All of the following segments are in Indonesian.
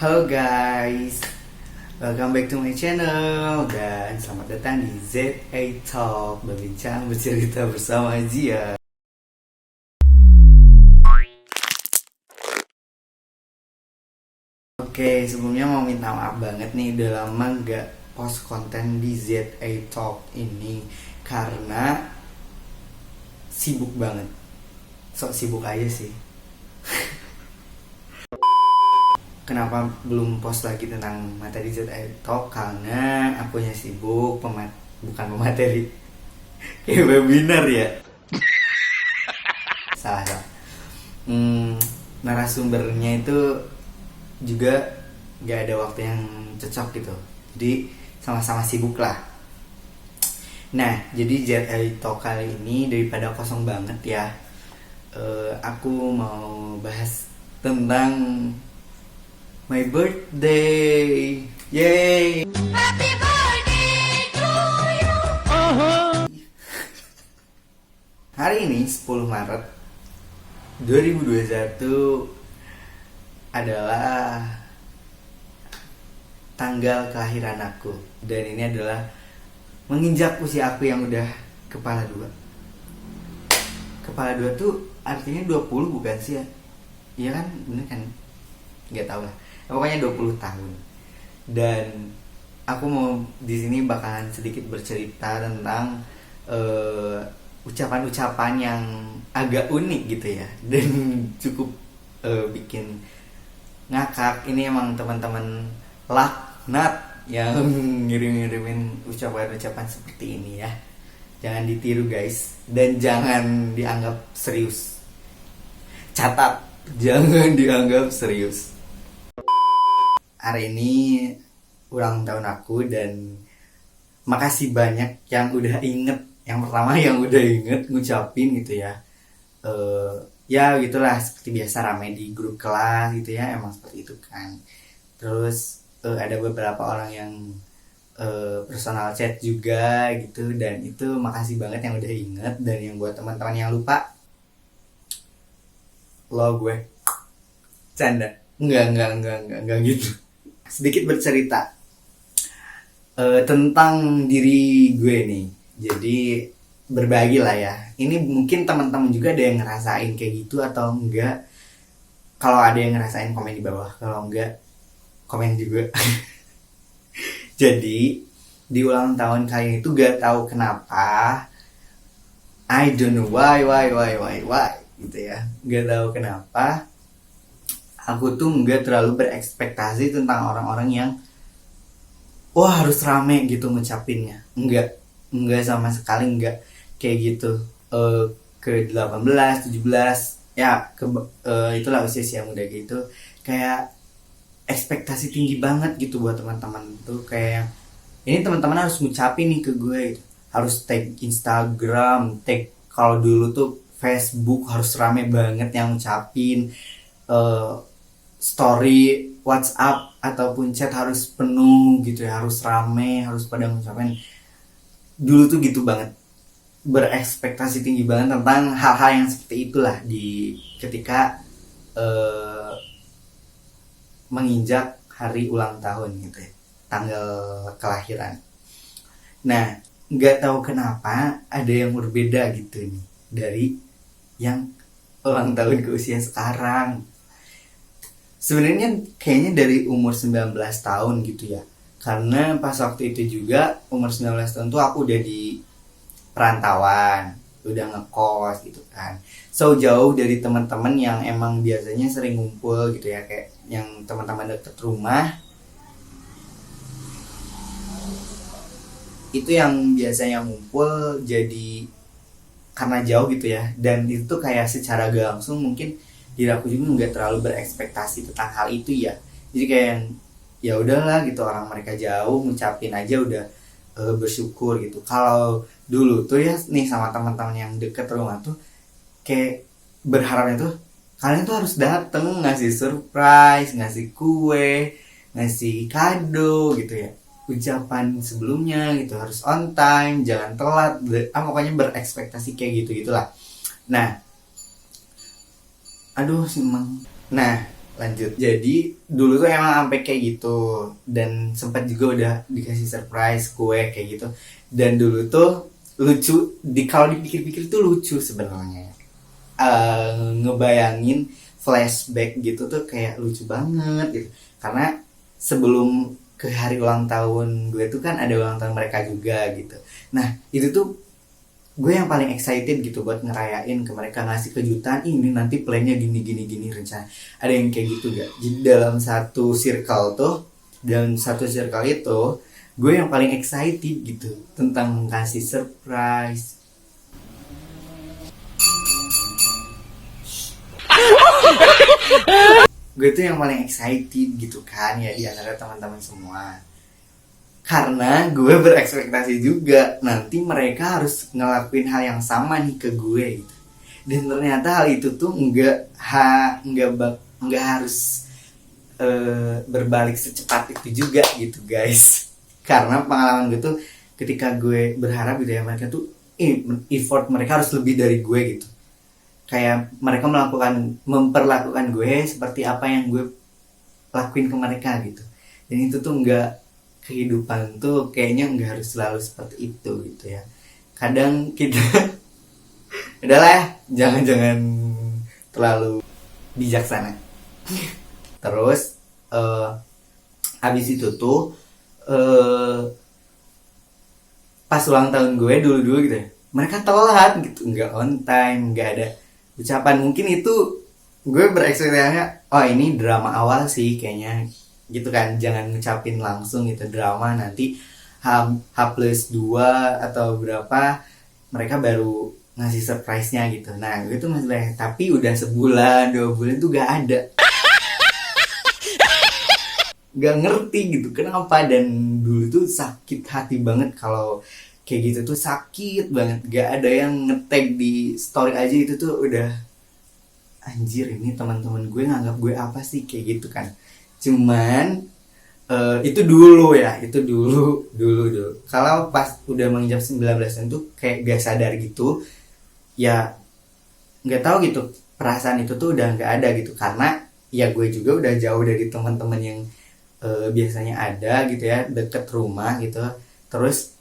Halo guys, welcome back to my channel dan selamat datang di ZA Talk, berbincang bercerita bersama Zia. Oke, sebelumnya mau minta maaf banget nih, udah lama gak post konten di ZA Talk ini karena sibuk banget. Sok sibuk aja sih. Kenapa belum post lagi tentang materi ZA Talk? Karena akunya sibuk, bukan pemateri. Kayak webinar ya. Salah. Narasumbernya itu juga gak ada waktu yang cocok gitu. Jadi sama-sama sibuk lah. Nah, jadi ZA Talk kali ini daripada kosong banget ya, aku mau bahas tentang my birthday. Yay! Happy birthday to you. Hari ini 10 Maret 2021 adalah tanggal kelahiran aku. Dan ini adalah menginjak usia aku yang udah kepala 2. Kepala 2 tuh artinya 20 bukan sih ya? Iya kan? Bener kan? Gak tau lah. Pokoknya 20 tahun. Dan aku mau di sini bakalan sedikit bercerita tentang ucapan-ucapan yang agak unik gitu ya, dan cukup bikin ngakak. Ini emang teman-teman laknat yang ngirim-ngirimin ucapan-ucapan seperti ini ya. Jangan ditiru guys, dan jangan dianggap serius. Catat, jangan dianggap serius. Hari ini ulang tahun aku dan makasih banyak yang udah inget. Yang pertama yang udah inget ngucapin gitu ya. Ya gitulah, seperti biasa rame di grup kelas gitu ya, emang seperti itu kan. Terus ada beberapa orang yang personal chat juga gitu, dan itu makasih banget yang udah inget. Dan yang buat teman-teman yang lupa, lo gue canda, enggak gitu. Sedikit bercerita tentang diri gue nih. Jadi berbagi lah ya. Ini mungkin teman-teman juga ada yang ngerasain kayak gitu atau enggak. Kalau ada yang ngerasain komen di bawah, kalau enggak komen juga. Jadi di ulang tahun kali ini tuh gak tahu kenapa, I don't know why gitu ya. Gak tahu kenapa aku tuh nggak terlalu berekspektasi tentang orang-orang yang wah harus rame gitu ngucapinnya. Enggak sama sekali, enggak kayak gitu. Ke 18, 17 ya, itulah usia muda gitu. Kayak ekspektasi tinggi banget gitu buat teman-teman tuh, kayak ini teman-teman harus ngucapin nih ke gue gitu. Harus tag Instagram, tag kalau dulu tuh Facebook harus rame banget yang ngucapin. Story WhatsApp ataupun chat harus penuh gitu ya, harus rame, harus pada ngucapin. Dulu tuh gitu banget, berekspektasi tinggi banget tentang hal-hal yang seperti itulah di ketika menginjak hari ulang tahun gitu ya, tanggal kelahiran. Nah, nggak tahu kenapa ada yang berbeda gitu nih dari yang ulang tahun ke usia sekarang. Sebenarnya kayaknya dari umur 19 tahun gitu ya. Karena pas waktu itu juga umur 19 tahun tuh aku udah di perantauan, udah ngekos gitu kan. So jauh dari teman-teman yang emang biasanya sering ngumpul gitu ya, kayak yang teman-teman deket rumah. Itu yang biasanya ngumpul jadi karena jauh gitu ya. Dan itu kayak secara gak langsung mungkin diri aku juga nggak terlalu berekspektasi tentang hal itu ya. Jadi kayak ya udahlah gitu, orang mereka jauh ngucapin aja udah bersyukur gitu. Kalau dulu tuh ya nih sama teman-teman yang deket rumah tuh kayak berharapnya tuh kalian tuh harus dateng, ngasih surprise, ngasih kue, ngasih kado gitu ya. Ucapan sebelumnya gitu harus on time, jangan telat. Pokoknya berekspektasi kayak gitu gitulah. Nah, aduh sih emang. Nah, lanjut. Jadi dulu tuh emang sampai kayak gitu, dan sempat juga udah dikasih surprise kue kayak gitu. Dan dulu tuh lucu, kalau dipikir-pikir tuh lucu sebenarnya. Ngebayangin flashback gitu tuh kayak lucu banget gitu. Karena sebelum ke hari ulang tahun gue tuh kan ada ulang tahun mereka juga gitu. Nah itu tuh gue yang paling excited gitu buat ngerayain ke mereka, ngasih kejutan ini nanti plannya gini rencana. Ada yang kayak gitu gak? Jadi dalam satu circle itu gue yang paling excited gitu tentang kasih surprise. Gue tuh yang paling excited gitu kan ya di antara teman-teman semua, karena gue berekspektasi juga nanti mereka harus ngelakuin hal yang sama nih ke gue gitu. Dan ternyata hal itu tuh nggak harus berbalik secepat itu juga gitu guys. Karena pengalaman gue tuh ketika gue berharap gitu ya, mereka tuh effort mereka harus lebih dari gue gitu. Kayak mereka memperlakukan gue seperti apa yang gue lakuin ke mereka gitu. Dan itu tuh kehidupan tuh kayaknya nggak harus selalu seperti itu gitu ya. Kadang kita udahlah ya, jangan terlalu bijaksana. Terus habis itu tuh pas ulang tahun gue dulu gitu ya, mereka telat gitu, nggak on time, nggak ada ucapan. Mungkin itu gue berekspektasinya, oh ini drama awal sih kayaknya gitu kan, jangan ngucapin langsung gitu, drama nanti H+2 atau berapa mereka baru ngasih surprise-nya gitu. Nah gue tuh maksudnya, tapi udah sebulan 2 bulan tuh gak ada, gak ngerti gitu kenapa. Dan dulu tuh sakit hati banget kalau kayak gitu tuh, sakit banget. Gak ada yang nge-tag di story aja itu tuh udah anjir, ini teman-teman gue nganggap gue apa sih kayak gitu kan. Cuman itu dulu ya, itu dulu. Kalau pas udah menginjak 19 tahun tuh kayak gak sadar gitu ya, nggak tahu gitu, perasaan itu tuh udah nggak ada gitu. Karena ya gue juga udah jauh dari teman-teman yang biasanya ada gitu ya, deket rumah gitu. Terus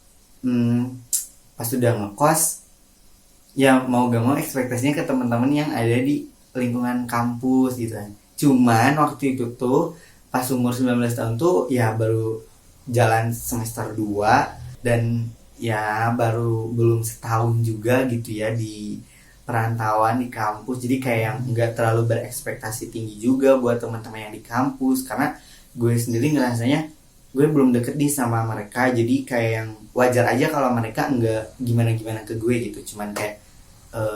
pas udah ngekos ya, mau gak mau ekspektasinya ke teman-teman yang ada di lingkungan kampus gitu kan. Cuman waktu itu tuh pas umur 19 tahun tuh ya baru jalan semester 2, dan ya baru belum setahun juga gitu ya di perantauan di kampus. Jadi kayak yang nggak terlalu berekspektasi tinggi juga buat teman-teman yang di kampus, karena gue sendiri ngerasanya gue belum deket nih sama mereka. Jadi kayak yang wajar aja kalau mereka nggak gimana-gimana ke gue gitu. Cuman kayak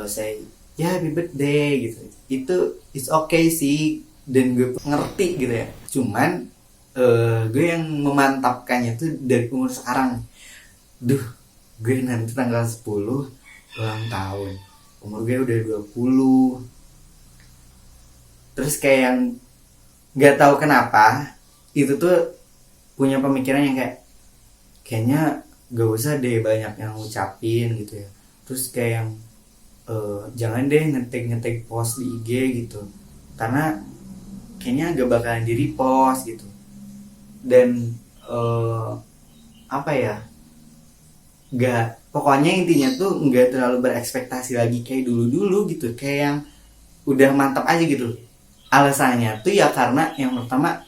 saya ya happy birthday gitu, itu it's okay sih, dan gue ngerti gitu ya. Cuman gue yang memantapkannya tuh dari umur sekarang. Gue nanti tanggal 10 ulang tahun, umur gue udah 20. Terus kayak yang gak tahu kenapa itu tuh punya pemikiran yang kayaknya gak usah deh banyak yang ngucapin gitu ya. Terus kayak yang jangan deh ngetek post di IG gitu, karena kayaknya gak bakalan di repost gitu. Dan apa ya, pokoknya intinya tuh nggak terlalu berekspektasi lagi kayak dulu gitu. Kayak yang udah mantap aja gitu. Alasannya tuh ya karena yang pertama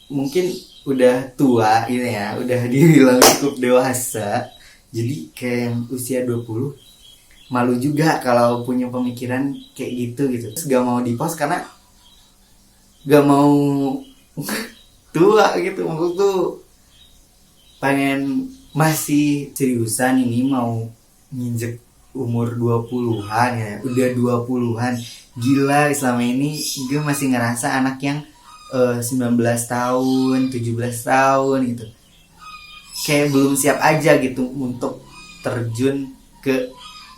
mungkin udah tua gitu ya, udah dibilang cukup dewasa. Jadi kayak yang usia 20 malu juga kalau punya pemikiran kayak gitu. Terus gak mau di post karena gak mau tua gitu. Maksud tuh pengen masih seriusan, ini mau nginjek umur 20-an ya, udah 20-an. Gila, selama ini gue masih ngerasa anak yang 19 tahun, 17 tahun gitu. Kayak belum siap aja gitu untuk terjun ke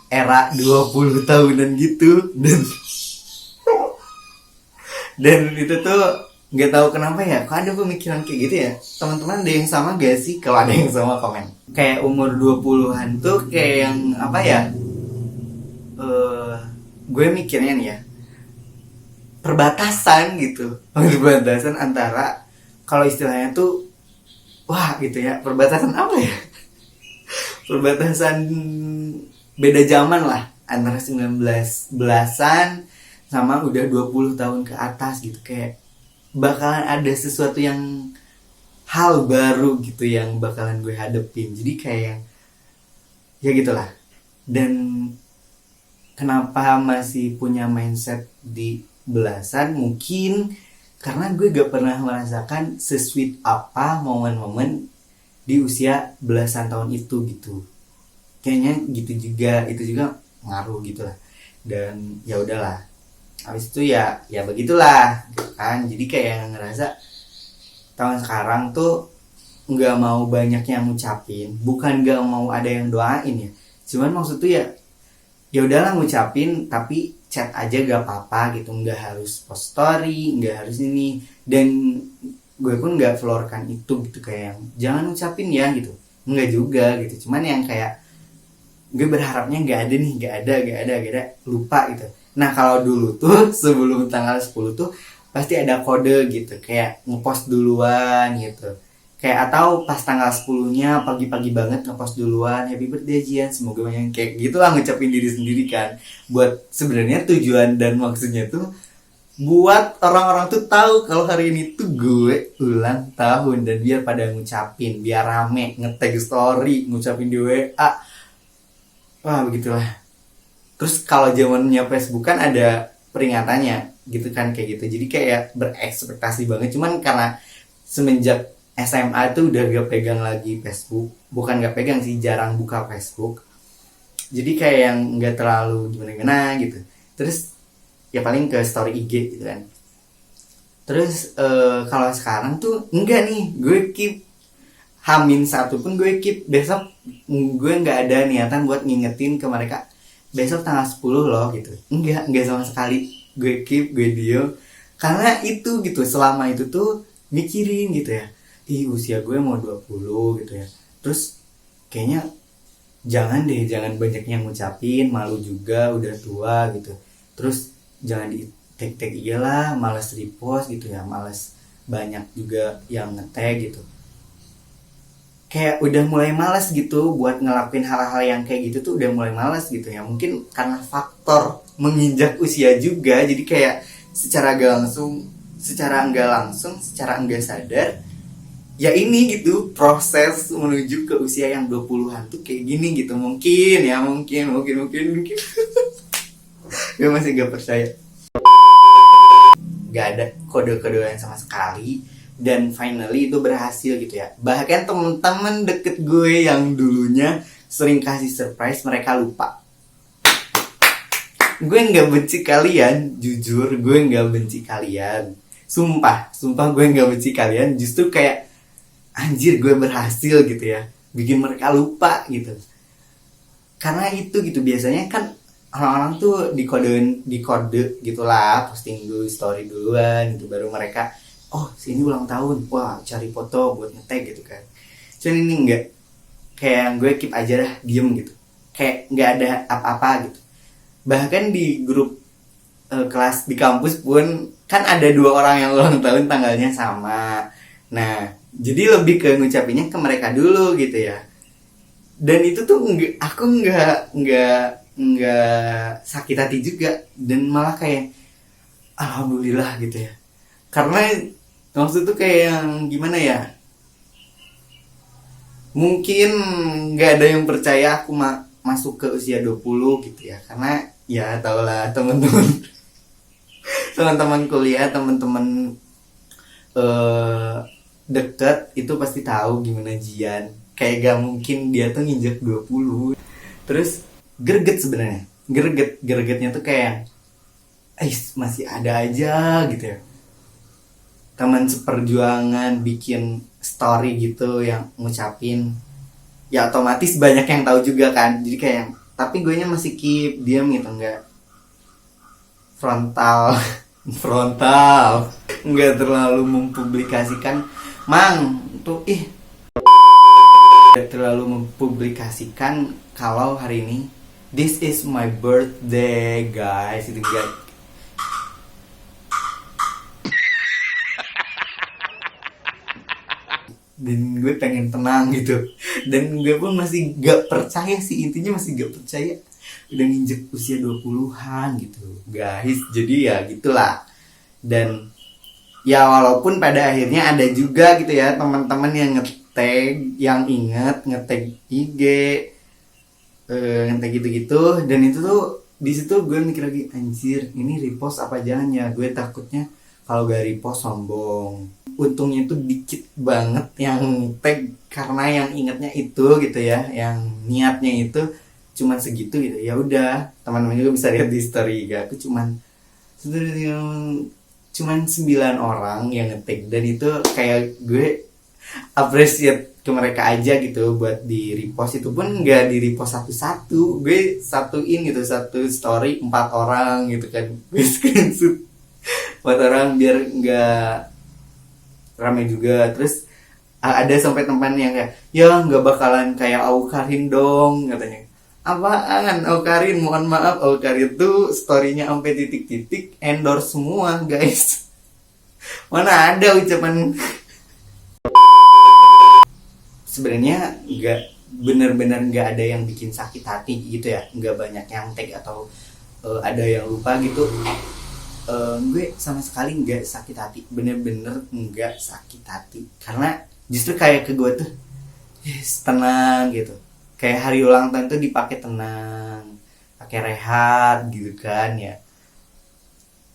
era 20 tahunan gitu. Dan itu tuh nggak tahu kenapa ya, kok ada pemikiran kayak gitu ya. Teman-teman ada yang sama gak sih? Kalau ada yang sama komen. Kayak umur 20-an tuh kayak yang apa ya, gue mikirnya nih ya, perbatasan gitu. Perbatasan antara, kalau istilahnya tuh wah gitu ya, perbatasan apa ya, perbatasan beda zaman lah, antara 19 belasan sama udah 20 tahun ke atas gitu. Kayak bakalan ada sesuatu yang hal baru gitu yang bakalan gue hadepin. Jadi kayak ya gitulah. Dan kenapa masih punya mindset di belasan, mungkin karena gue gak pernah merasakan sesweet apa momen-momen di usia belasan tahun itu gitu. Kayaknya gitu juga, itu juga ngaruh gitu lah. Dan ya udahlah, habis itu ya begitulah gitu kan. Jadi kayak ngerasa tahun sekarang tuh nggak mau banyak yang ngucapin, bukan nggak mau ada yang doain ya, cuman maksud tuh ya udahlah ngucapin, tapi chat aja gak apa-apa gitu, nggak harus post story, nggak harus ini. Dan gue pun nggak florkan itu gitu, kayak jangan ngucapin ya gitu, nggak juga gitu. Cuman yang kayak gue berharapnya nggak ada, lupa gitu. Nah kalau dulu tuh sebelum tanggal 10 tuh pasti ada kode gitu, kayak ngepost duluan gitu. Kayak atau pas tanggal 10-nya pagi-pagi banget ngepost duluan, happy birthday Jian, semoga banyak, kayak gitulah, ngucapin diri sendiri kan. Buat sebenarnya tujuan dan maksudnya tuh buat orang-orang tuh tahu kalau hari ini tuh gue ulang tahun, dan biar pada ngucapin, biar rame, nge-tag story, ngucapin di WA. Wah begitulah. Terus kalau zamannya Facebook kan ada peringatannya gitu kan, kayak gitu. Jadi kayak berekspektasi banget. Cuman karena semenjak SMA tuh udah gak pegang lagi Facebook. Bukan gak pegang sih, jarang buka Facebook. Jadi kayak yang gak terlalu gimana-gimana gitu. Terus ya paling ke story IG gitu kan. Terus kalau sekarang tuh enggak nih, gue keep H-1 pun gue keep. Besok gue gak ada niatan buat ngingetin ke mereka, besok tanggal 10 loh gitu. Enggak sama sekali. Gue keep, gue diem. Karena itu gitu, selama itu tuh mikirin gitu ya, usia gue mau 20 gitu ya. Terus kayaknya jangan banyak yang ngucapin, malu juga udah tua gitu. Terus jangan di tag IG lah, malas repost gitu ya, malas banyak juga yang nge-tag gitu. Kayak udah mulai malas gitu buat ngelakuin hal-hal yang kayak gitu tuh, udah mulai malas gitu ya. Mungkin karena faktor menginjak usia juga, jadi kayak secara enggak langsung, secara enggak sadar, ya ini gitu, proses menuju ke usia yang 20-an tuh kayak gini gitu. Mungkin gue masih gak percaya, gak ada kode-kodean sama sekali. Dan finally itu berhasil gitu ya. Bahkan temen-temen deket gue yang dulunya sering kasih surprise, mereka lupa. Gue gak benci kalian, jujur gue gak benci kalian. Sumpah gue gak benci kalian. Justru kayak anjir, gue berhasil gitu ya, bikin mereka lupa gitu. Karena itu gitu, biasanya kan orang-orang tuh di kode gitulah, posting dulu story duluan gitu, baru mereka oh sini ulang tahun, wah cari foto buat nge-tag gitu kan. Cuman ini enggak, kayak gue keep aja dah, diem gitu, kayak nggak ada apa-apa gitu. Bahkan di grup kelas di kampus pun kan ada 2 orang yang ulang tahun tanggalnya sama. Nah jadi lebih ke ngucapinnya ke mereka dulu gitu ya. Dan itu tuh aku nggak sakit hati juga, dan malah kayak alhamdulillah gitu ya. Karena maksud tuh kayak yang gimana ya, mungkin gak ada yang percaya aku masuk ke usia 20 gitu ya. Karena ya tau lah teman-teman kuliah, teman-teman deket itu pasti tahu gimana Jian. Kayak gak mungkin dia tuh nginjak 20. Terus gregetnya tuh kayak masih ada aja gitu ya teman seperjuangan bikin story gitu yang ngucapin, ya otomatis banyak yang tahu juga kan. Jadi kayak tapi gue nya masih keep diam gitu, nggak frontal nggak terlalu mempublikasikan tuh nggak terlalu mempublikasikan kalau hari ini this is my birthday guys, itu enggak. dan gue pengen tenang gitu. Dan gue pun masih gak percaya sih, intinya masih gak percaya udah nginjek usia 20-an gitu guys. Jadi ya gitulah. Dan ya walaupun pada akhirnya ada juga gitu ya teman-teman yang ngetag, yang inget ngetag IG, ngetag gitu-gitu. Dan itu tuh di situ gue mikir lagi, anjir ini repost apa jangan ya. Gue takutnya kalau gak repost sombong. Untungnya itu dikit banget yang tag, karena yang ingatnya itu gitu ya, yang niatnya itu cuman segitu gitu. Ya udah, teman-teman juga bisa lihat di story ya, aku cuman 9 orang yang nge-tag. Dan itu kayak gue appreciate ke mereka aja gitu buat di repost. Itu pun nggak di repost satu-satu, gue satuin gitu, satu story 4 orang gitu kan, gue screenshot 4 orang biar nggak rame juga. Terus ada sampai teman yang kayak, ya nggak bakalan kayak Aukarin dong katanya. Apaan Aukarin? Mohon maaf, Aukarin tuh storynya sampai titik-titik endorse semua guys. Mana ada ucapan. Sebenarnya nggak, bener-bener nggak ada yang bikin sakit hati gitu ya, nggak banyak yang tag atau ada yang lupa gitu. Gue sama sekali nggak sakit hati, bener-bener nggak sakit hati, karena justru kayak ke gue tuh yes, tenang gitu. Kayak hari ulang tahun tuh dipakai tenang, pakai rehat gitu kan ya,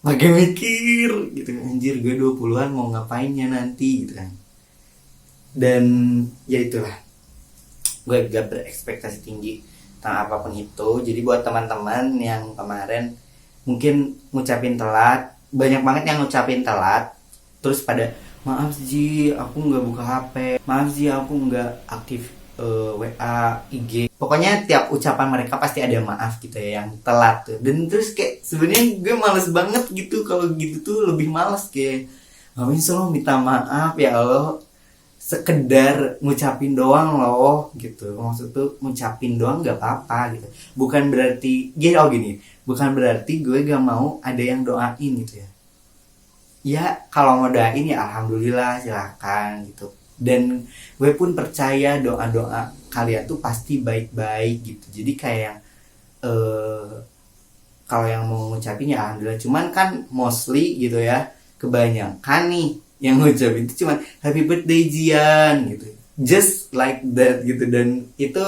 pakai mikir gitu, anjir gue 20-an mau ngapainnya nanti gitu kan. Dan ya itulah, gue gak berekspektasi tinggi tentang apapun itu. Jadi buat teman-teman yang kemarin mungkin ngucapin telat, banyak banget yang ngucapin telat, terus pada maaf Ji aku nggak buka HP, maaf Ji aku nggak aktif WA, IG. Pokoknya tiap ucapan mereka pasti ada maaf gitu ya yang telat tuh. Dan terus kayak sebenarnya gue males banget gitu kalau gitu tuh, lebih males kayak ngapain selalu minta maaf ya Allah, sekedar ngucapin doang loh gitu. Maksud tuh ngucapin doang nggak apa-apa gitu, bukan berarti gini, bukan berarti gue gak mau ada yang doain gitu ya. Ya kalau mau doain ya alhamdulillah silakan gitu. Dan gue pun percaya doa-doa kalian tuh pasti baik-baik gitu. Jadi kayak kalau yang mau ngucapin ya alhamdulillah. Cuman kan mostly gitu ya, kebanyakan nih yang ngucapin itu cuman happy birthday Jian gitu, just like that gitu. Dan itu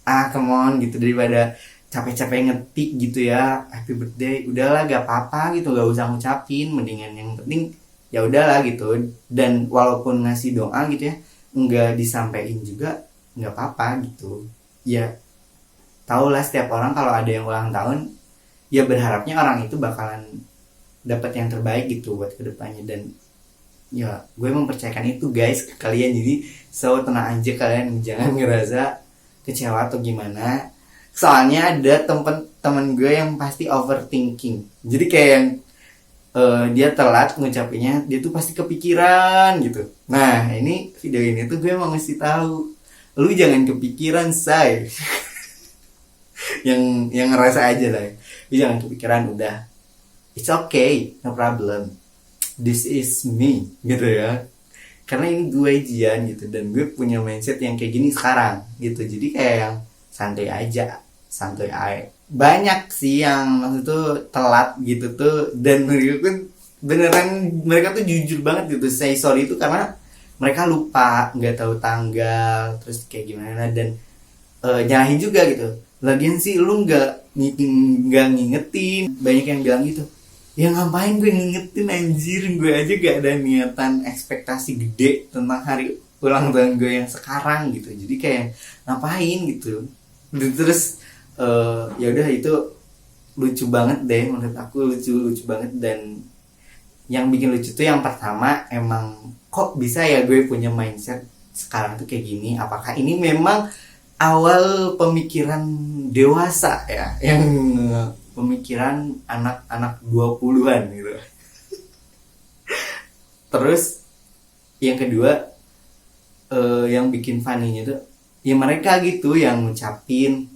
come on gitu, daripada capek-capek ngetik gitu ya happy birthday, udahlah gak apa-apa gitu, gak usah ngucapin, mendingan yang penting ya udahlah gitu. Dan walaupun ngasih doa gitu ya nggak disampaikan juga nggak apa-apa gitu ya. Tau lah setiap orang kalau ada yang ulang tahun ya berharapnya orang itu bakalan dapat yang terbaik gitu buat kedepannya. Dan ya gue mempercayakan itu guys ke kalian. Jadi so tenang aja, kalian jangan ngerasa kecewa atau gimana. Soalnya ada temen gue yang pasti overthinking. Jadi kayak yang dia telat ngucapinnya, dia tuh pasti kepikiran gitu. Nah ini video ini tuh gue mau ngasih tahu, lu jangan kepikiran say. yang ngerasa aja lah, lu jangan kepikiran, udah it's okay, no problem, this is me gitu ya. Karena ini gue Jian gitu, dan gue punya mindset yang kayak gini sekarang gitu. Jadi kayak yang santai aja, santai aja. Banyak sih yang maksud tuh telat gitu tuh, dan mereka pun beneran, mereka tuh jujur banget gitu say sorry itu karena mereka lupa, nggak tahu tanggal, terus kayak gimana. Dan nyalahin juga gitu, lagian sih lu nggak ngingetin. Banyak yang bilang gitu, ya ngapain gue ngingetin anjir, gue aja gak ada niatan ekspektasi gede tentang hari ulang tahun gue yang sekarang gitu. Jadi kayak ngapain gitu. Dan terus ya udah, itu lucu banget deh menurut aku, lucu banget. Dan yang bikin lucu tuh yang pertama, emang kok bisa ya gue punya mindset sekarang tuh kayak gini. Apakah ini memang awal pemikiran dewasa ya, yang pemikiran anak-anak 20-an gitu. Terus yang kedua, yang bikin funny-nya tuh ya mereka gitu yang ngucapin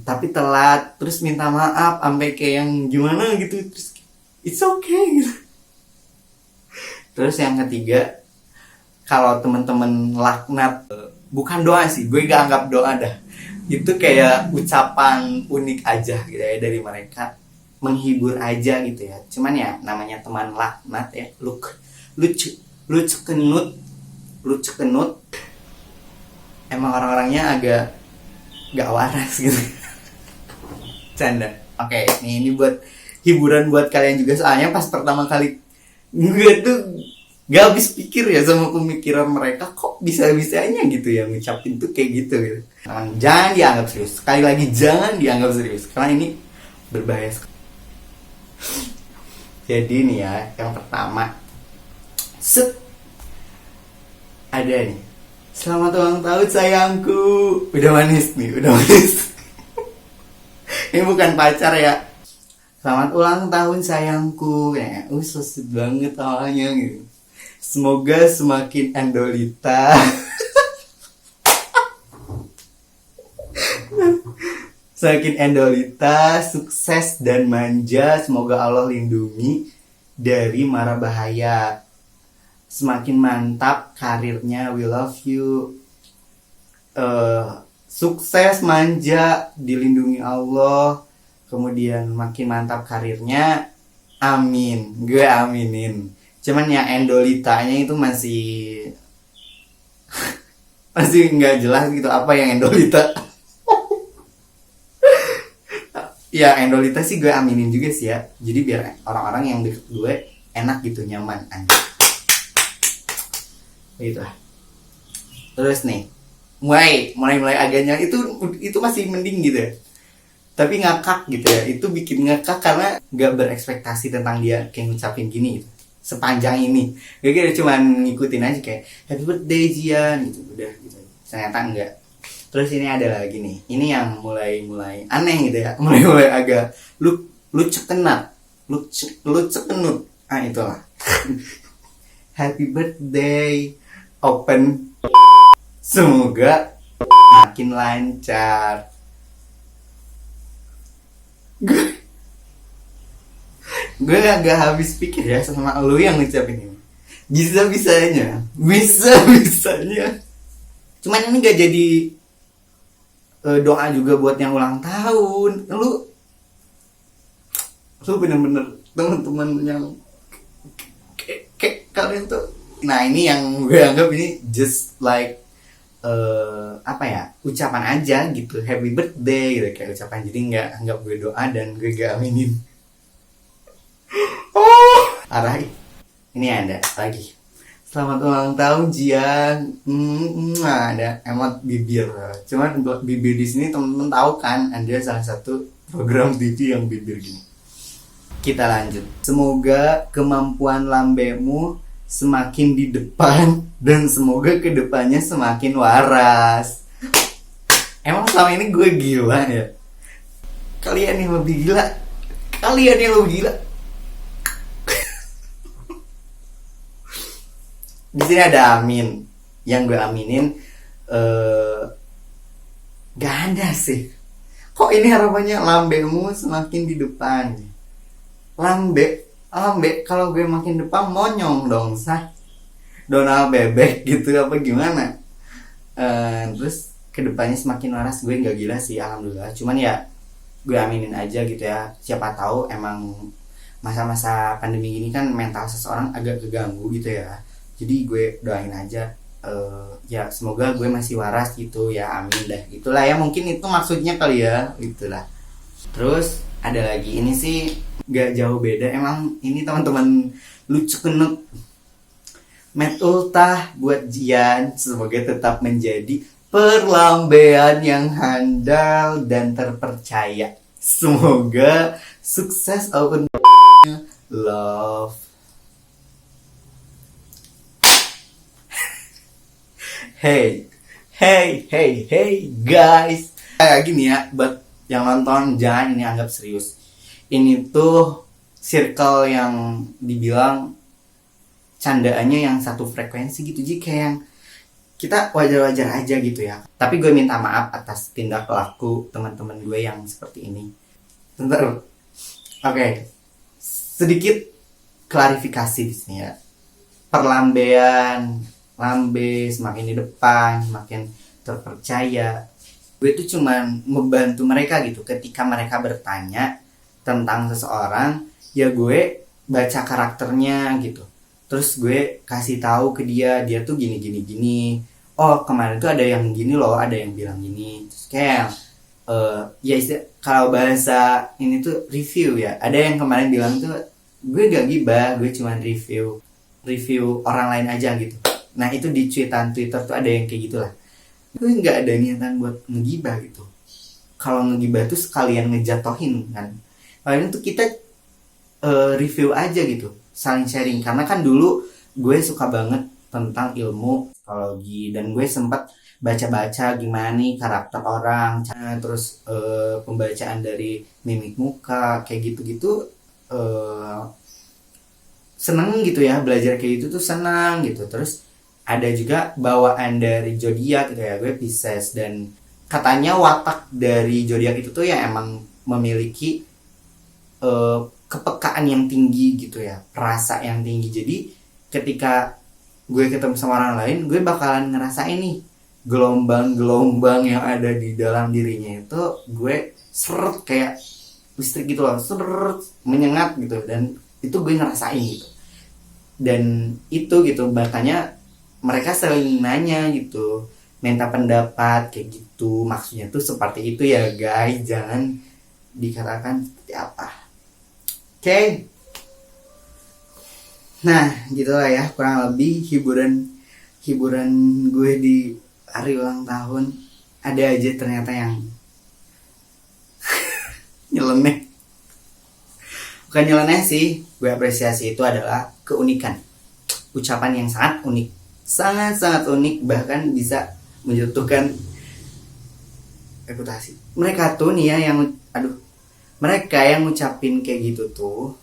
tapi telat, terus minta maaf sampai kayak yang gimana gitu, terus it's okay gitu. Terus yang ketiga, kalau teman-teman laknat, bukan doa sih, gue gak anggap doa dah, itu kayak ucapan unik aja gitu ya dari mereka, menghibur aja gitu ya. Cuman ya namanya teman laknat ya, lucu lucu kenut lucu kenut, emang orang-orangnya agak gak waras gitu. Canda. Oke, nih ini buat hiburan buat kalian juga, soalnya pas pertama kali gue tuh gak habis pikir ya sama pemikiran mereka, kok bisa-bisanya gitu ya ngucapin tuh kayak gitu gitu. Jangan dianggap serius. Sekali lagi jangan dianggap serius karena ini berbahaya sekali. Jadi nih ya, yang pertama, set, ada nih, selamat ulang tahun sayangku. Udah manis nih, udah manis. Ini bukan pacar ya. Selamat ulang tahun sayangku. Ya, so sweet banget awalnya gitu. Semoga semakin endolita. Semakin endolita, sukses dan manja. Semoga Allah lindungi dari mara bahaya. Semakin mantap karirnya, we love you. Sukses, manja, dilindungi Allah. Kemudian makin mantap karirnya, amin. Gue aminin. Cuman ya endolitanya itu masih masih nggak jelas gitu apa yang endolita. Ya endolita sih gue aminin juga sih ya. Jadi biar orang-orang yang deket gue enak gitu, nyaman aja. Gitu lah. Terus nih, mulai agaknya itu masih mending gitu ya. Tapi ngakak gitu ya, itu bikin ngakak karena nggak berekspektasi tentang dia kayak ngucapin gini gitu. Sepanjang ini gue kira cuman ngikutin aja kayak happy birthday Jian gitu, udah gitu. Ternyata enggak. Terus ini ada lagi nih, ini yang mulai aneh gitu ya, mulai agak lucu kenut, itulah. Happy birthday, open, semoga makin lancar. Gue agak habis pikir ya sama lu yang ngucapin ini. Bisa-bisanya. Cuman ini gak jadi doa juga buat yang ulang tahun. Lu bener-bener teman-teman yang kayak kalian tuh. Nah ini yang gue anggap ini just like apa ya, ucapan aja gitu, happy birthday gitu kayak ucapan, jadi nggak anggap gue doa dan gue gak aminin. Arah. Ini ada lagi, selamat ulang tahun Jian. Ada emot bibir, cuman bibir di sini temen-temen tahu kan, ada salah satu program TV yang bibir gini. Kita lanjut. Semoga kemampuan lambemu semakin di depan dan semoga kedepannya semakin waras. Emang selama ini gue gila ya? Kalian yang lebih gila. Di sini ada amin. Yang gue aminin gak ada sih. Kok ini harapannya lambemu semakin di depan? Lambe kalau gue makin depan monyong dong, Donald bebek gitu apa gimana. Terus kedepannya semakin waras, gue nggak gila sih alhamdulillah. Cuman ya gue aminin aja gitu ya, siapa tahu emang masa-masa pandemi gini kan mental seseorang agak keganggu gitu ya. Jadi gue doain aja ya semoga gue masih waras gitu ya, amin dah. Itulah ya, mungkin itu maksudnya kali ya, itulah. Terus ada lagi, ini sih gak jauh beda, emang ini teman-teman lucu kenut. Met ultah buat Jian, semoga tetap menjadi perlambean yang handal dan terpercaya. Semoga sukses open love. Hey guys. Kayak gini ya, buat yang nonton jangan ini anggap serius. Ini tuh circle yang dibilang candaannya yang satu frekuensi gitu. Jadi kayak yang kita wajar-wajar aja gitu ya. Tapi gue minta maaf atas tindak laku teman-teman gue yang seperti ini. Bentar. Oke. Sedikit klarifikasi di sini ya. Perlambean lambe, semakin di depan, semakin terpercaya. Gue tuh cuman membantu mereka gitu. Ketika mereka bertanya tentang seseorang, ya gue baca karakternya gitu. Terus gue kasih tahu ke dia tuh gini gini gini. Oh kemarin tuh ada yang gini loh, ada yang bilang gini. Terus kayak ya kalau bahasa ini tuh review ya. Ada yang kemarin bilang tuh gue gak gibah, gue cuman review orang lain aja gitu. Nah itu di cuitan Twitter tuh ada yang kayak gitulah. Gue nggak ada niatan buat ngegibah gitu. Kalau ngegibah tuh sekalian ngejatohin kan. Paling tuh kita review aja gitu, saling sharing. Karena kan dulu gue suka banget tentang ilmu psikologi dan gue sempat baca-baca gimana nih karakter orang, terus pembacaan dari mimik muka kayak gitu-gitu. Seneng gitu ya, belajar kayak gitu tuh senang gitu. Terus ada juga bawaan dari zodiak gitu ya, gue Pisces, dan katanya watak dari zodiak itu tuh ya emang memiliki kepekaan yang tinggi gitu ya, rasa yang tinggi. Jadi ketika gue ketemu sama orang lain, gue bakalan ngerasain nih gelombang-gelombang yang ada di dalam dirinya itu, gue seret kayak listrik gitu loh, seret menyengat gitu, dan itu gue ngerasain gitu. Dan itu gitu, makanya mereka sering nanya gitu, minta pendapat kayak gitu. Maksudnya tuh seperti itu ya guys, jangan dikatakan seperti apa. Oke. Nah gitulah ya, kurang lebih hiburan gue di hari ulang tahun. Ada aja ternyata yang nyeleneh. Bukan nyeleneh sih, gue apresiasi itu adalah keunikan, ucapan yang sangat unik, sangat-sangat unik, bahkan bisa menjatuhkan reputasi. Mereka tuh nih ya mereka yang ngucapin kayak gitu tuh,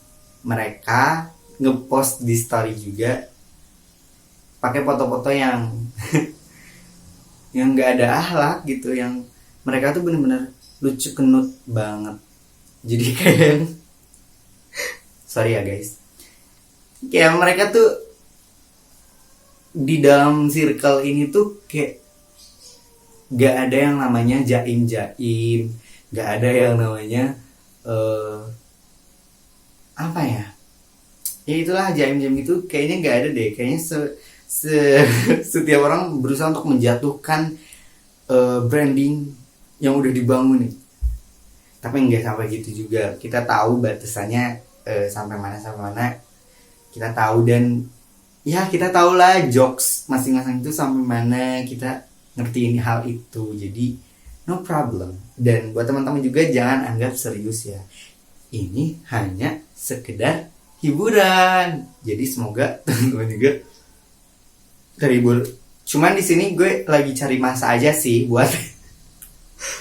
mereka ngepost di story juga pakai foto-foto yang yang nggak ada akhlak gitu, yang mereka tuh bener-bener lucu kenut banget. Jadi kayak sorry ya guys, kayak mereka tuh di dalam circle ini tuh kayak gak ada yang namanya jaim-jaim, gak ada yang namanya apa ya, ya itulah jaim-jaim itu kayaknya gak ada deh. Kayaknya setiap orang berusaha untuk menjatuhkan branding yang udah dibangun nih. Tapi nggak sampai gitu juga, kita tahu batasannya sampai mana kita tahu, dan ya kita tahu lah jokes masing-masing itu sampai mana, kita ngertiin hal itu, jadi no problem. Dan buat teman-teman juga jangan anggap serius ya, ini hanya sekedar hiburan. Jadi semoga teman-teman juga terhibur. Cuman di sini gue lagi cari masa aja sih buat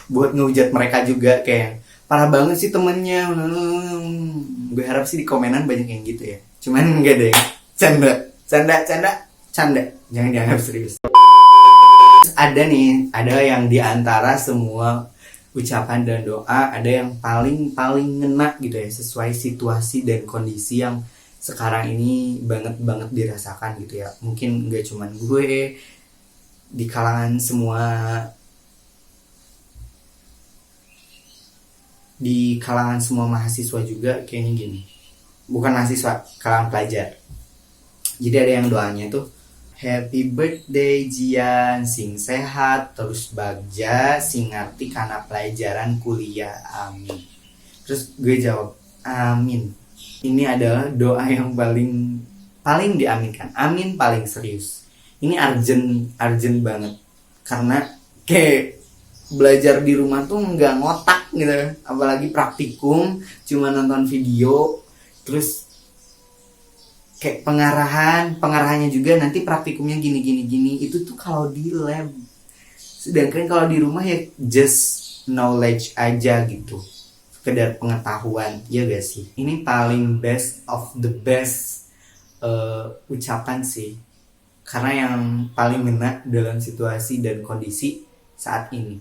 buat ngehujat mereka juga, kayak parah banget sih temennya. Gue harap sih di komenan banyak yang gitu ya. Cuman enggak deh, canda, jangan dianggap serius. Ada yang diantara semua ucapan dan doa, ada yang paling ngena gitu ya, sesuai situasi dan kondisi yang sekarang ini banget dirasakan gitu ya. Mungkin nggak cuman gue, di kalangan semua, di kalangan semua mahasiswa juga kayaknya gini. Bukan mahasiswa, kalangan pelajar. Jadi ada yang doanya tuh, happy birthday Jian, sing sehat terus bagja, sing ngerti karena pelajaran kuliah, amin. Terus gue jawab, amin. Ini adalah doa yang paling diaminkan. Amin paling serius. Ini urgent banget. Karena kayak belajar di rumah tuh nggak ngotak gitu, apalagi praktikum cuma nonton video. Terus kayak pengarahannya juga nanti praktikumnya gini, itu tuh kalau di lab. Sedangkan kalau di rumah ya just knowledge aja gitu, sekedar pengetahuan, ya gak sih? Ini paling best of the best ucapan sih, karena yang paling ngena dalam situasi dan kondisi saat ini.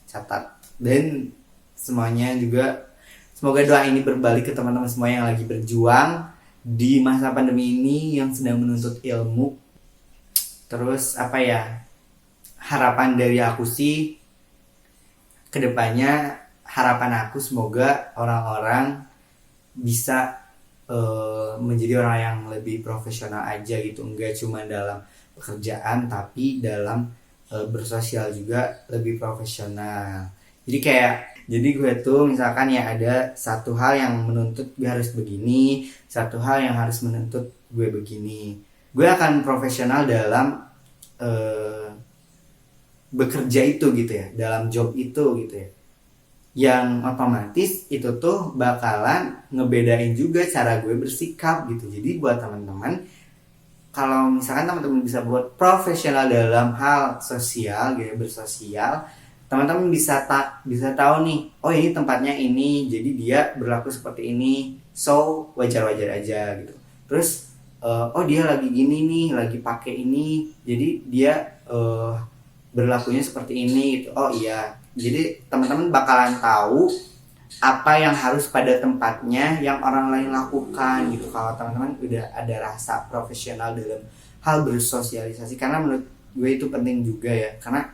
Catat. Dan semuanya juga, semoga doa ini berbalik ke teman-teman semua yang lagi berjuang di masa pandemi ini yang sedang menuntut ilmu. Terus apa ya, harapan dari aku sih kedepannya, harapan aku semoga orang-orang bisa menjadi orang yang lebih profesional aja gitu, enggak cuma dalam pekerjaan tapi dalam bersosial juga lebih profesional. Jadi gue tuh misalkan ya ada satu hal yang menuntut gue harus begini, satu hal yang harus menuntut gue begini, gue akan profesional dalam bekerja itu gitu ya, dalam job itu gitu ya, yang otomatis itu tuh bakalan ngebedain juga cara gue bersikap gitu. Jadi buat teman-teman, kalau misalkan teman-teman bisa buat profesional dalam hal sosial gitu, bersosial, teman-teman bisa tahu nih, oh ini tempatnya ini, jadi dia berlaku seperti ini, so wajar-wajar aja gitu. Terus oh dia lagi gini nih, lagi pakai ini, jadi dia berlakunya seperti ini gitu. Oh iya, jadi teman-teman bakalan tahu apa yang harus pada tempatnya yang orang lain lakukan gitu, kalau teman-teman udah ada rasa profesional dalam hal bersosialisasi. Karena menurut gue itu penting juga ya, karena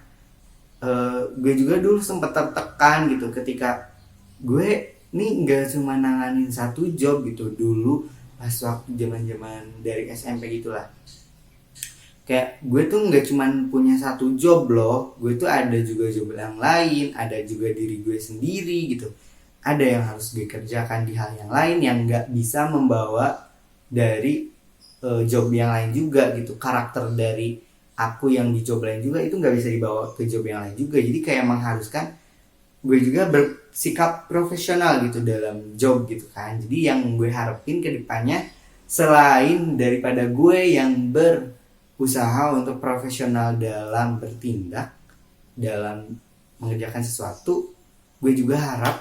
gue juga dulu sempat tertekan gitu ketika gue nih nggak cuma nanganin satu job gitu dulu pas waktu zaman dari SMP gitulah. Kayak gue tuh nggak cuman punya satu job loh, gue tuh ada juga job yang lain, ada juga diri gue sendiri gitu, ada yang harus gue kerjakan di hal yang lain yang nggak bisa membawa dari job yang lain juga gitu. Karakter dari aku yang di job lain juga itu nggak bisa dibawa ke job yang lain juga. Jadi kayak mengharuskan gue juga bersikap profesional gitu dalam job gitu kan. Jadi yang gue harapin ke depannya, selain daripada gue yang berusaha untuk profesional dalam bertindak, dalam mengerjakan sesuatu, gue juga harap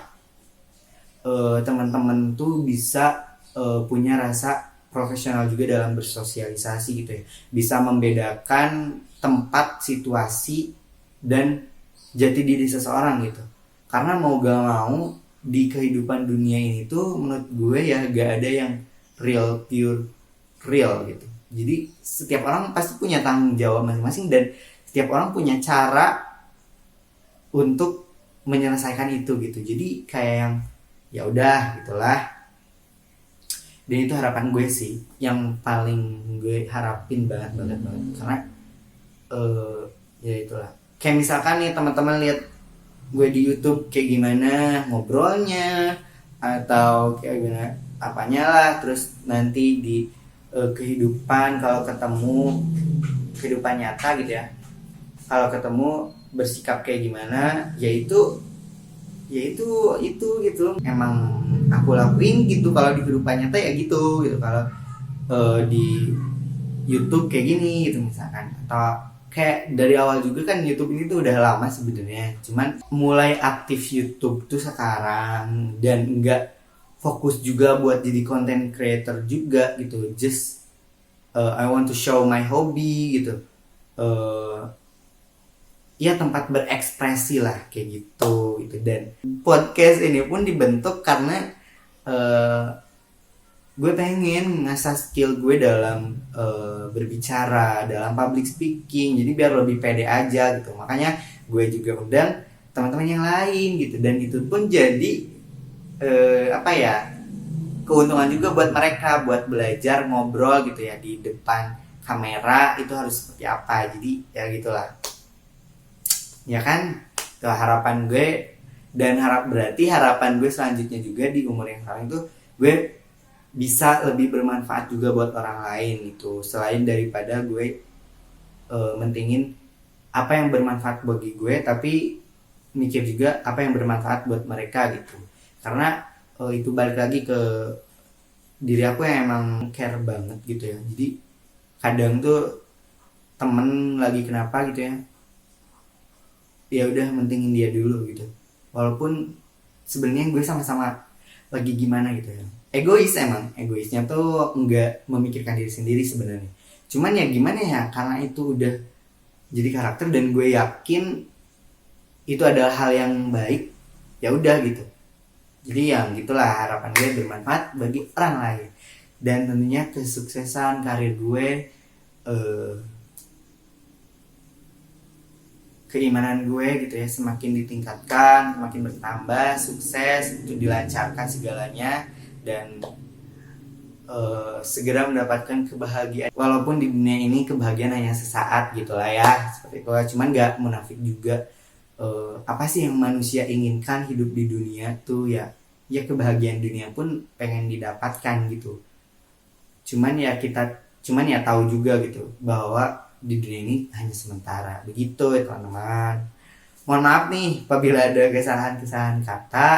teman-teman tuh bisa punya rasa profesional juga dalam bersosialisasi gitu ya. Bisa membedakan tempat, situasi, dan jati diri seseorang gitu. Karena mau gak mau di kehidupan dunia ini tuh menurut gue ya gak ada yang real, pure real gitu. Jadi setiap orang pasti punya tanggung jawab masing-masing, dan setiap orang punya cara untuk menyelesaikan itu gitu. Jadi kayak yang ya udah gitulah. Dan itu harapan gue sih, yang paling gue harapin banget. Karena ya itulah. Kayak misalkan nih teman-teman lihat gue di YouTube kayak gimana ngobrolnya, atau kayak gimana apanya lah, terus nanti di kehidupan, kalau ketemu kehidupan nyata gitu ya, kalau ketemu bersikap kayak gimana, yaitu gitu emang aku lakuin gitu. Kalau di kehidupan nyata ya gitu kalau di YouTube kayak gini gitu misalkan. Atau kayak dari awal juga kan YouTube ini tuh udah lama sebenarnya, cuman mulai aktif YouTube tuh sekarang, dan enggak fokus juga buat jadi content creator juga gitu. Just I want to show my hobby gitu, ya tempat berekspresi lah kayak gitu. Dan podcast ini pun dibentuk karena gue pengen ngasah skill gue dalam berbicara, dalam public speaking, jadi biar lebih pede aja gitu. Makanya gue juga undang teman-teman yang lain gitu, dan itu pun jadi keuntungan juga buat mereka, buat belajar ngobrol gitu ya di depan kamera itu harus seperti apa. Jadi ya gitulah ya kan. Itu harapan gue, dan berarti harapan gue selanjutnya juga di umur yang sekarang itu gue bisa lebih bermanfaat juga buat orang lain itu, selain daripada gue mentingin apa yang bermanfaat bagi gue, tapi mikir juga apa yang bermanfaat buat mereka gitu. Karena itu balik lagi ke diri aku yang emang care banget gitu ya. Jadi kadang tuh temen lagi kenapa gitu ya udah mentingin dia dulu gitu, walaupun sebenarnya gue sama-sama lagi gimana gitu ya. Egoisnya tuh nggak memikirkan diri sendiri sebenarnya, cuman ya gimana ya, karena itu udah jadi karakter dan gue yakin itu adalah hal yang baik, ya udah gitu. Jadi yang gitulah harapan gue bermanfaat bagi orang lain. dan tentunya kesuksesan karir gue, keimanan gue gitu ya semakin ditingkatkan, semakin bertambah, sukses, itu dilancarkan segalanya, dan segera mendapatkan kebahagiaan. Walaupun di dunia ini kebahagiaan hanya sesaat gitulah ya, seperti itu. Cuman gak munafik juga. Apa sih yang manusia inginkan hidup di dunia tuh ya kebahagiaan dunia pun pengen didapatkan gitu. Cuman ya tahu juga gitu bahwa di dunia ini hanya sementara. Begitu ya teman-teman. Mohon maaf nih apabila ada kesalahan-kesalahan kata,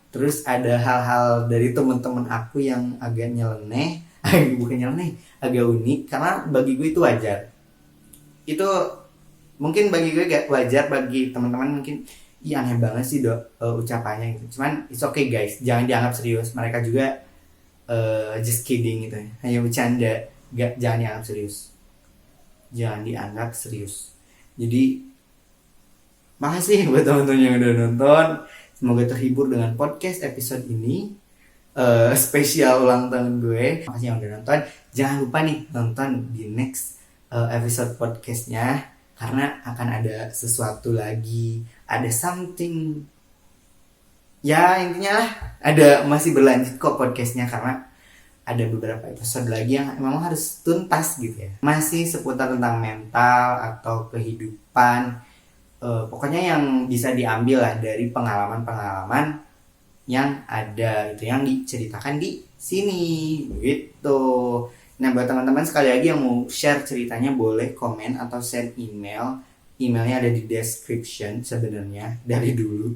terus ada hal-hal dari teman-teman aku yang agak nyeleneh, bukan nyeleneh, agak unik, karena bagi gue itu wajar. Itu mungkin bagi gue gak wajar, bagi teman-teman mungkin iya aneh banget sih ucapannya gitu. Cuman it's okay guys, jangan dianggap serius. Mereka juga just kidding gitu ya, hanya bercanda, jangan dianggap serius. Jangan dianggap serius. Jadi makasih buat teman-teman yang udah nonton. Semoga terhibur dengan podcast episode ini, spesial ulang tahun gue. Makasih yang udah nonton. Jangan lupa nih nonton di next episode podcastnya, karena akan ada sesuatu lagi, ada something. Ya intinya lah, masih berlanjut kok podcastnya, karena ada beberapa episode lagi yang memang harus tuntas gitu ya. Masih seputar tentang mental atau kehidupan. Pokoknya yang bisa diambil lah dari pengalaman-pengalaman yang ada itu, yang diceritakan di sini gitu. Nah buat teman-teman sekali lagi yang mau share ceritanya boleh komen atau send email. Emailnya ada di description sebenarnya dari dulu.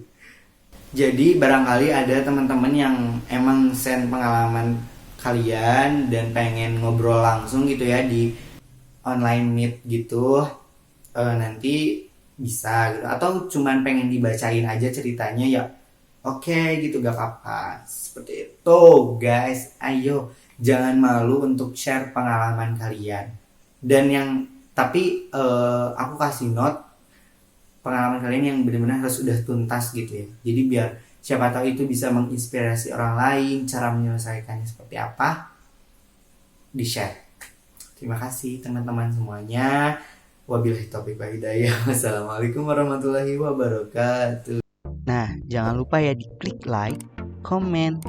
Jadi barangkali ada teman-teman yang emang send pengalaman kalian dan pengen ngobrol langsung gitu ya di online meet gitu, nanti bisa gitu. Atau cuman pengen dibacain aja ceritanya ya oke gitu, gak apa-apa. Seperti itu guys, ayo jangan malu untuk share pengalaman kalian. Dan tapi aku kasih note, pengalaman kalian yang benar-benar harus sudah tuntas gitu ya. Jadi biar siapa tahu itu bisa menginspirasi orang lain, cara menyelesaikannya seperti apa, di share. Terima kasih teman-teman semuanya. Wabillahi taufiq wal hidayah. Wassalamualaikum warahmatullahi wabarakatuh. Nah, jangan lupa ya diklik like, comment,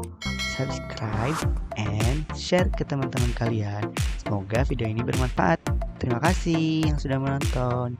subscribe, and share ke teman-teman kalian. Semoga video ini bermanfaat. Terima kasih yang sudah menonton.